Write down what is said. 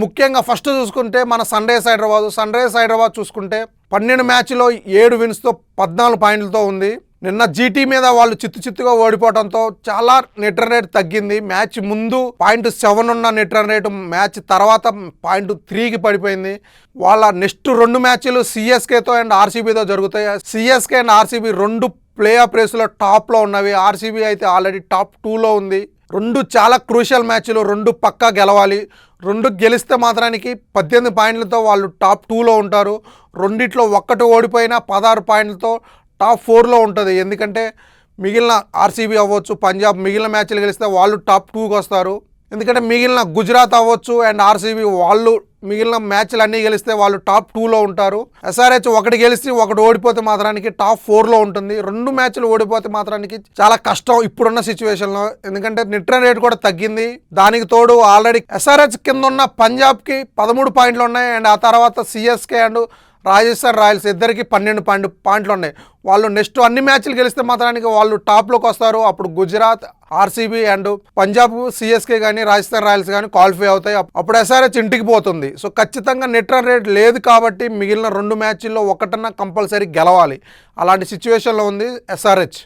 ముఖ్యంగా ఫస్ట్ చూసుకుంటే మన సన్ రైజర్స్ హైదరాబాద్ చూసుకుంటే 12 మ్యాచ్లో 7 విన్స్తో 14 పాయింట్లతో ఉంది. నిన్న జీటీ మీద వాళ్ళు చిత్తుగా ఓడిపోవడంతో చాలా నెట్ రన్ రేట్ తగ్గింది. మ్యాచ్ ముందు 0.7 ఉన్న నెట్ రన్ రేటు మ్యాచ్ తర్వాత 0.3కి పడిపోయింది. వాళ్ళ నెక్స్ట్ 2 మ్యాచ్లు సిఎస్కేతో అండ్ ఆర్సీబీతో జరుగుతాయి. CSK and RCB 2 play of రేసులో టాప్లో ఉన్నవి. ఆర్సీబీ అయితే ఆల్రెడీ టాప్ 2లో ఉంది. 2 చాలా క్రూషియల్ మ్యాచ్లు, 2 పక్కా గెలవాలి. 2 గెలిస్తే మాత్రానికి 18 పాయింట్లతో వాళ్ళు టాప్ 2లో ఉంటారు. రెండిట్లో ఒక్కటి ఓడిపోయినా 16 పాయింట్లతో టాప్ 4లో ఉంటుంది. ఎందుకంటే మిగిలిన ఆర్సీబీ అవ్వచ్చు, పంజాబ్ మిగిలిన మ్యాచ్లు గెలిస్తే వాళ్ళు టాప్ 2కి వస్తారు. ఎందుకంటే మిగిలిన గుజరాత్ అవ్వచ్చు అండ్ ఆర్సీబీ వాళ్ళు మిగిలిన మ్యాచ్లు అన్నీ గెలిస్తే వాళ్ళు టాప్ 2లో ఉంటారు. ఎస్ఆర్హెచ్ 1 గెలిచి 1 ఓడిపోతే మాత్రానికి టాప్ 4లో ఉంటుంది. 2 మ్యాచ్లు ఓడిపోతే మాత్రానికి చాలా కష్టం ఇప్పుడున్న సిచ్యువేషన్లో. ఎందుకంటే నెట్ రన్ రేట్ కూడా తగ్గింది. దానికి తోడు ఆల్రెడీ ఎస్ఆర్హెచ్ కింద ఉన్న పంజాబ్కి 13 పాయింట్లు ఉన్నాయి అండ్ ఆ తర్వాత సిఎస్కే అండ్ రాజస్థాన్ రాయల్స్ ఇద్దరికి 12 పాయింట్లు ఉన్నాయి. వాళ్ళు నెక్స్ట్ అన్ని మ్యాచ్లు గెలిస్తే మాత్రానికి వాళ్ళు టాప్లోకి వస్తారు. అప్పుడు Gujarat, RCB and Punjab, CSK కానీ రాజస్థాన్ రాయల్స్ కానీ క్వాలిఫై అవుతాయి. అప్పుడు ఎస్ఆర్హెచ్ ఇంటికి పోతుంది. సో ఖచ్చితంగా నెట్ రన్ రేట్ లేదు కాబట్టి మిగిలిన 2 మ్యాచ్ల్లో ఒకటన్నా కంపల్సరీ గెలవాలి. అలాంటి సిచ్యువేషన్లో ఉంది ఎస్ఆర్హెచ్.